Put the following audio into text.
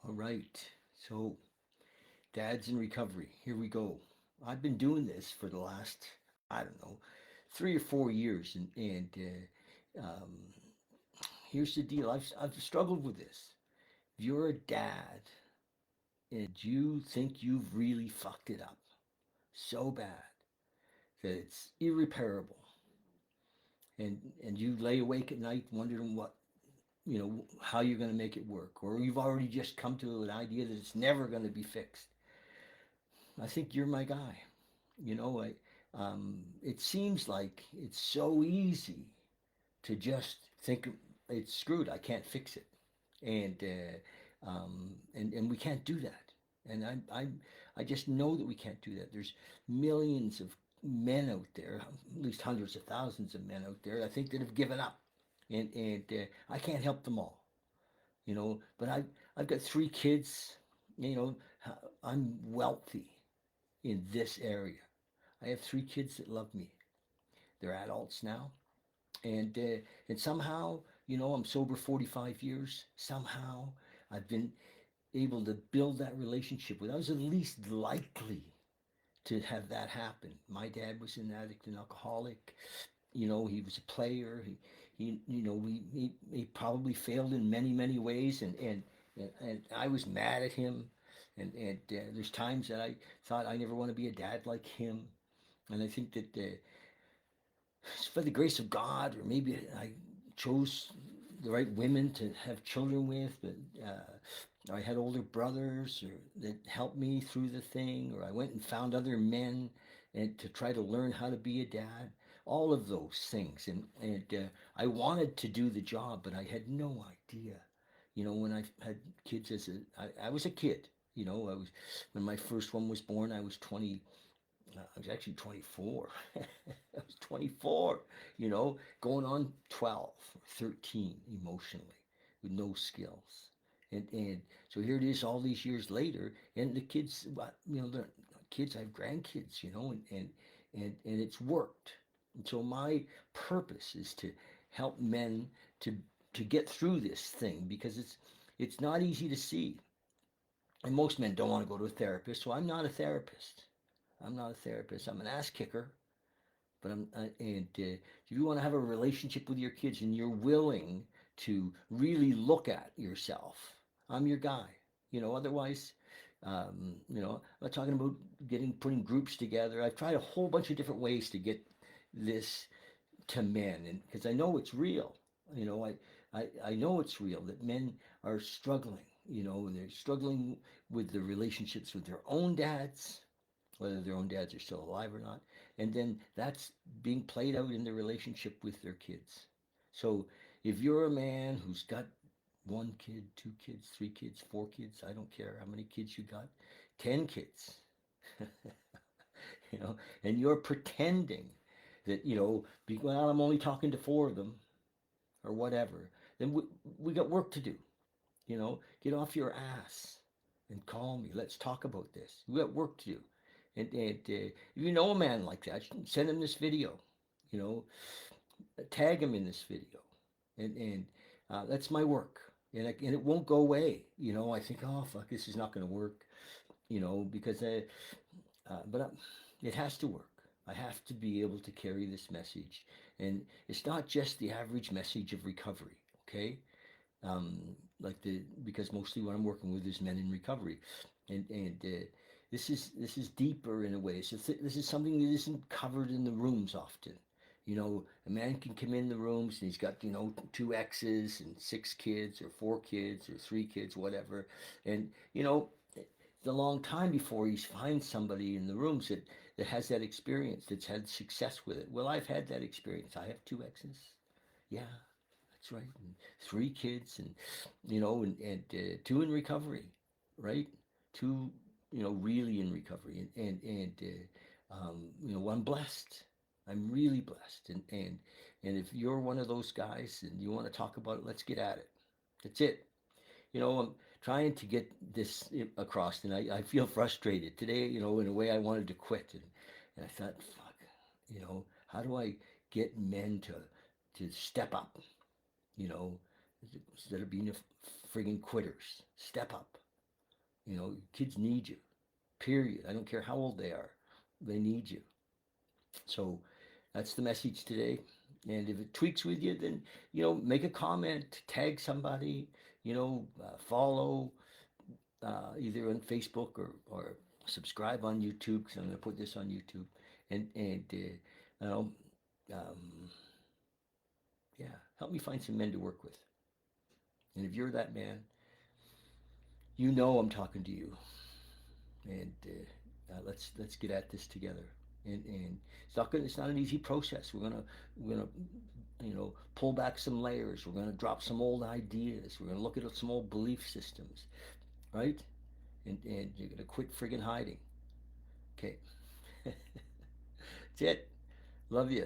All right. So, dads in recovery. Here we go. I've been doing this for the last, I don't know, 3 or 4 years, and here's the deal. I've struggled with this. If you're a dad and you think you've really fucked it up so bad that it's irreparable, and you lay awake at night wondering how you're going to make it work, or you've already just come to an idea that it's never going to be fixed, I think you're my guy. It seems like it's so easy to just think it's screwed. I can't fix it, and we can't do that. And I just know that we can't do that. There's millions of men out there, at least hundreds of thousands of men out there, I think, that have given up, and I can't help them all. But I've got 3 kids. You know, I'm wealthy in this area. I have 3 kids that love me. They're adults now, and somehow, I'm sober 45 years. Somehow I've been able to build that relationship with. I was at least likely to have that happen. My dad was an addict and alcoholic. He was a player. He probably failed in many, many ways, and I was mad at him. And there's times that I thought I never want to be a dad like him. And I think that it's for the grace of God, or maybe I chose the right women to have children with, but I had older brothers that helped me through the thing, or I went and found other men and to try to learn how to be a dad. All of those things, and I wanted to do the job, but I had no idea. When I had kids I was a kid. I was when my first one was born. I was 20. I was actually 24. I was 24, going on 12 or 13 emotionally with no skills. And so here it is all these years later, and the kids, they're kids, I have grandkids, and it's worked. And so my purpose is to help men to to get through this thing, because it's not easy to see. And most men don't want to go to a therapist, so I'm not a therapist. I'm not a therapist. I'm an ass kicker. But if you want to have a relationship with your kids and you're willing to really look at yourself, I'm your guy. Otherwise, I'm not talking about putting groups together. I've tried a whole bunch of different ways to get this to men, and because I know it's real. I know it's real that men are struggling. And they're struggling with the relationships with their own dads, whether their own dads are still alive or not. And then that's being played out in the relationship with their kids. So if you're a man who's got 1 kid, 2 kids, 3 kids, 4 kids, I don't care how many kids you got, 10 kids, and you're pretending that, well, I'm only talking to 4 of them or whatever, then we got work to do. Get off your ass and call me. Let's talk about this. We got work to do. And if you know a man like that, send him this video. You know, tag him in this video, and that's my work. And it won't go away. I think, oh fuck, this is not going to work. Because but it has to work. I have to be able to carry this message, and it's not just the average message of recovery. Okay, um, because mostly what I'm working with is men in recovery, and this is deeper in a way. So this is something that isn't covered in the rooms often. A man can come in the rooms and he's got 2 exes and 6 kids or 4 kids or 3 kids, whatever, and it's a long time before he finds somebody in the rooms that has that experience, that's had success with it. Well, I've had that experience. I have 2 exes. Yeah, that's right. And 3 kids, and and 2 in recovery, right? 2, really in recovery, and I'm blessed. I'm really blessed, and if you're one of those guys and you want to talk about it, let's get at it. That's it. I'm trying to get this across, and I feel frustrated today. In a way, I wanted to quit, and I thought, fuck, how do I get men to step up? you know, Instead of being friggin' quitters. Step up. You know, kids need you. Period. I don't care how old they are. They need you. So that's the message today. And if it tweaks with you, then, make a comment, tag somebody, follow either on Facebook or subscribe on YouTube, because I'm going to put this on YouTube. And you know, um, yeah, help me find some men to work with. And if you're that man, you know I'm talking to you. And let's get at this together. And it's not an easy process. We're gonna pull back some layers. We're gonna drop some old ideas. We're gonna look at some old belief systems, right? And you're gonna quit friggin' hiding. Okay, that's it. Love you.